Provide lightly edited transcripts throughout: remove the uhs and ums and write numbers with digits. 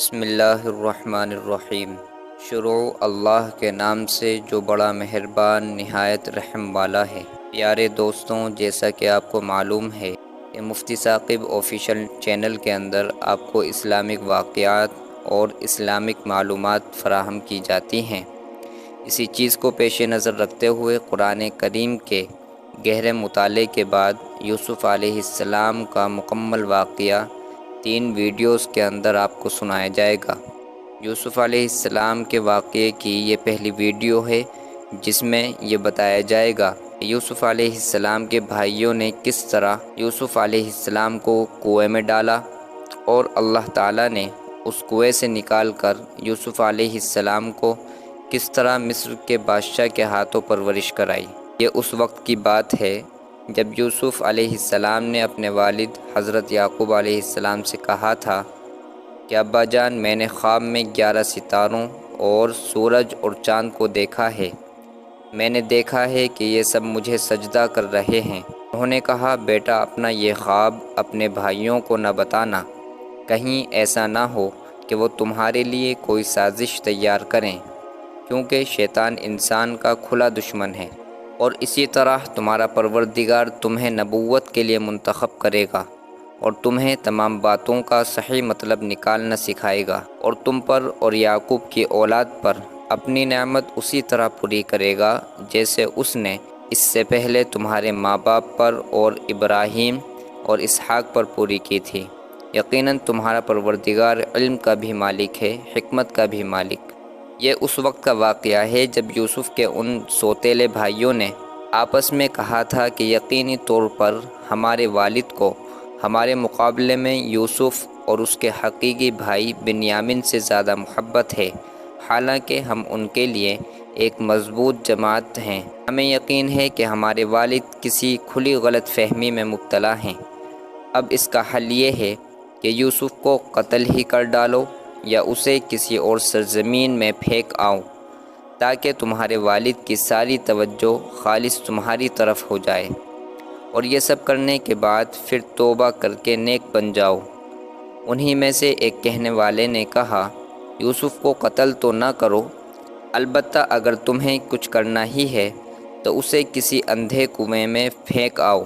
بسم اللہ الرحمن الرحیم۔ شروع اللہ کے نام سے جو بڑا مہربان نہایت رحم والا ہے۔ پیارے دوستوں، جیسا کہ آپ کو معلوم ہے کہ مفتی ثاقب آفیشیل چینل کے اندر آپ کو اسلامک واقعات اور اسلامک معلومات فراہم کی جاتی ہیں۔ اسی چیز کو پیش نظر رکھتے ہوئے قرآن کریم کے گہرے مطالعے کے بعد یوسف علیہ السلام کا مکمل واقعہ 3 ویڈیوز کے اندر آپ کو سنایا جائے گا۔ یوسف علیہ السلام کے واقعے کی یہ پہلی ویڈیو ہے، جس میں یہ بتایا جائے گا کہ یوسف علیہ السلام کے بھائیوں نے کس طرح یوسف علیہ السلام کو کنویں میں ڈالا اور اللہ تعالیٰ نے اس کنویں سے نکال کر یوسف علیہ السلام کو کس طرح مصر کے بادشاہ کے ہاتھوں پرورش کرائی۔ یہ اس وقت کی بات ہے جب یوسف علیہ السلام نے اپنے والد حضرت یعقوب علیہ السلام سے کہا تھا کہ ابا جان، میں نے خواب میں 11 ستاروں اور سورج اور چاند کو دیکھا ہے۔ میں نے دیکھا ہے کہ یہ سب مجھے سجدہ کر رہے ہیں۔ انہوں نے کہا، بیٹا اپنا یہ خواب اپنے بھائیوں کو نہ بتانا، کہیں ایسا نہ ہو کہ وہ تمہارے لیے کوئی سازش تیار کریں، کیونکہ شیطان انسان کا کھلا دشمن ہے، اور اسی طرح تمہارا پروردگار تمہیں نبوت کے لیے منتخب کرے گا اور تمہیں تمام باتوں کا صحیح مطلب نکالنا سکھائے گا، اور تم پر اور یعقوب کی اولاد پر اپنی نعمت اسی طرح پوری کرے گا جیسے اس نے اس سے پہلے تمہارے ماں باپ پر اور ابراہیم اور اسحاق پر پوری کی تھی۔ یقیناً تمہارا پروردگار علم کا بھی مالک ہے، حکمت کا بھی مالک۔ یہ اس وقت کا واقعہ ہے جب یوسف کے ان سوتیلے بھائیوں نے آپس میں کہا تھا کہ یقینی طور پر ہمارے والد کو ہمارے مقابلے میں یوسف اور اس کے حقیقی بھائی بنیامین سے زیادہ محبت ہے، حالانکہ ہم ان کے لیے ایک مضبوط جماعت ہیں۔ ہمیں یقین ہے کہ ہمارے والد کسی کھلی غلط فہمی میں مبتلا ہیں۔ اب اس کا حل یہ ہے کہ یوسف کو قتل ہی کر ڈالو یا اسے کسی اور سرزمین میں پھینک آؤ، تاکہ تمہارے والد کی ساری توجہ خالص تمہاری طرف ہو جائے، اور یہ سب کرنے کے بعد پھر توبہ کر کے نیک بن جاؤ۔ انہی میں سے ایک کہنے والے نے کہا، یوسف کو قتل تو نہ کرو، البتہ اگر تمہیں کچھ کرنا ہی ہے تو اسے کسی اندھے کنویں میں پھینک آؤ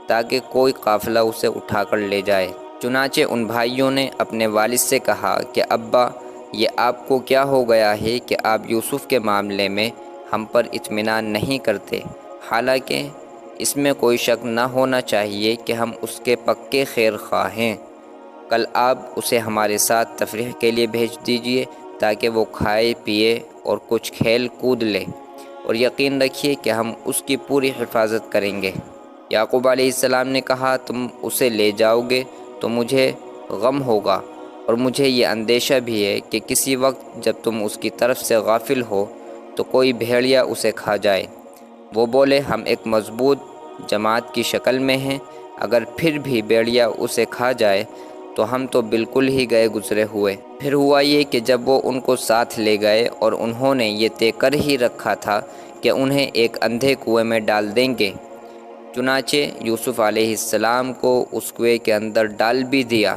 تاکہ کوئی قافلہ اسے اٹھا کر لے جائے۔ چنانچہ ان بھائیوں نے اپنے والد سے کہا کہ ابا، یہ آپ کو کیا ہو گیا ہے کہ آپ یوسف کے معاملے میں ہم پر اطمینان نہیں کرتے، حالانکہ اس میں کوئی شک نہ ہونا چاہیے کہ ہم اس کے پکے خیر خواہ ہیں۔ کل آپ اسے ہمارے ساتھ تفریح کے لیے بھیج دیجئے تاکہ وہ کھائے پیے اور کچھ کھیل کود لے، اور یقین رکھیے کہ ہم اس کی پوری حفاظت کریں گے۔ یعقوب علیہ السلام نے کہا، تم اسے لے جاؤ گے تو مجھے غم ہوگا، اور مجھے یہ اندیشہ بھی ہے کہ کسی وقت جب تم اس کی طرف سے غافل ہو تو کوئی بھیڑیا اسے کھا جائے۔ وہ بولے، ہم ایک مضبوط جماعت کی شکل میں ہیں، اگر پھر بھی بھیڑیا اسے کھا جائے تو ہم تو بالکل ہی گئے گزرے ہوئے۔ پھر ہوا یہ کہ جب وہ ان کو ساتھ لے گئے اور انہوں نے یہ طے کر ہی رکھا تھا کہ انہیں ایک اندھے کنویں میں ڈال دیں گے، چنانچہ یوسف علیہ السلام کو اس کنویں کے اندر ڈال بھی دیا۔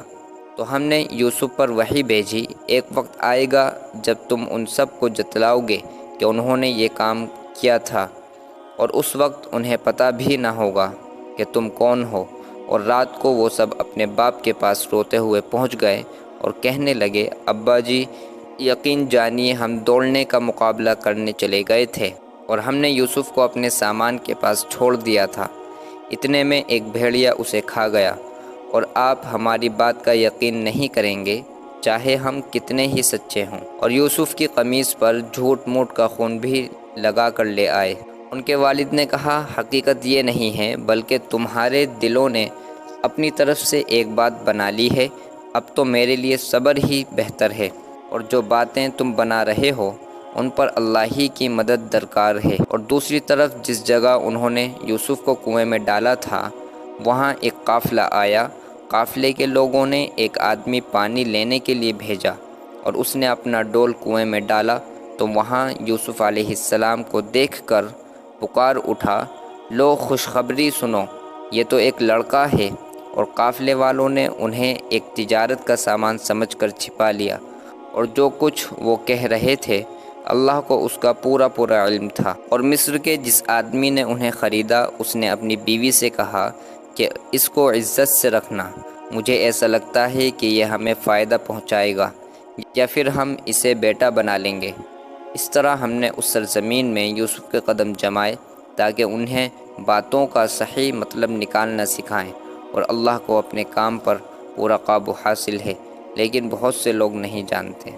تو ہم نے یوسف پر وحی بھیجی، ایک وقت آئے گا جب تم ان سب کو جتلاؤ گے کہ انہوں نے یہ کام کیا تھا، اور اس وقت انہیں پتہ بھی نہ ہوگا کہ تم کون ہو۔ اور رات کو وہ سب اپنے باپ کے پاس روتے ہوئے پہنچ گئے اور کہنے لگے، ابا جی، یقین جانیے ہم دوڑنے کا مقابلہ کرنے چلے گئے تھے اور ہم نے یوسف کو اپنے سامان کے پاس چھوڑ دیا تھا، اتنے میں ایک بھیڑیا اسے کھا گیا، اور آپ ہماری بات کا یقین نہیں کریں گے چاہے ہم کتنے ہی سچے ہوں۔ اور یوسف کی قمیص پر جھوٹ موٹ کا خون بھی لگا کر لے آئے۔ ان کے والد نے کہا، حقیقت یہ نہیں ہے، بلکہ تمہارے دلوں نے اپنی طرف سے ایک بات بنا لی ہے، اب تو میرے لیے صبر ہی بہتر ہے، اور جو باتیں تم بنا رہے ہو ان پر اللہ ہی کی مدد درکار ہے۔ اور دوسری طرف جس جگہ انہوں نے یوسف کو کنویں میں ڈالا تھا وہاں ایک قافلہ آیا، قافلے کے لوگوں نے ایک آدمی پانی لینے کے لیے بھیجا، اور اس نے اپنا ڈول کنویں میں ڈالا تو وہاں یوسف علیہ السلام کو دیکھ کر پکار اٹھا، لو خوشخبری سنو، یہ تو ایک لڑکا ہے۔ اور قافلے والوں نے انہیں ایک تجارت کا سامان سمجھ کر چھپا لیا، اور جو کچھ وہ کہہ رہے تھے اللہ کو اس کا پورا علم تھا۔ اور مصر کے جس آدمی نے انہیں خریدا اس نے اپنی بیوی سے کہا کہ اس کو عزت سے رکھنا، مجھے ایسا لگتا ہے کہ یہ ہمیں فائدہ پہنچائے گا یا پھر ہم اسے بیٹا بنا لیں گے۔ اس طرح ہم نے اس سرزمین میں یوسف کے قدم جمائے تاکہ انہیں باتوں کا صحیح مطلب نکالنا سکھائیں، اور اللہ کو اپنے کام پر پورا قابو حاصل ہے، لیکن بہت سے لوگ نہیں جانتے۔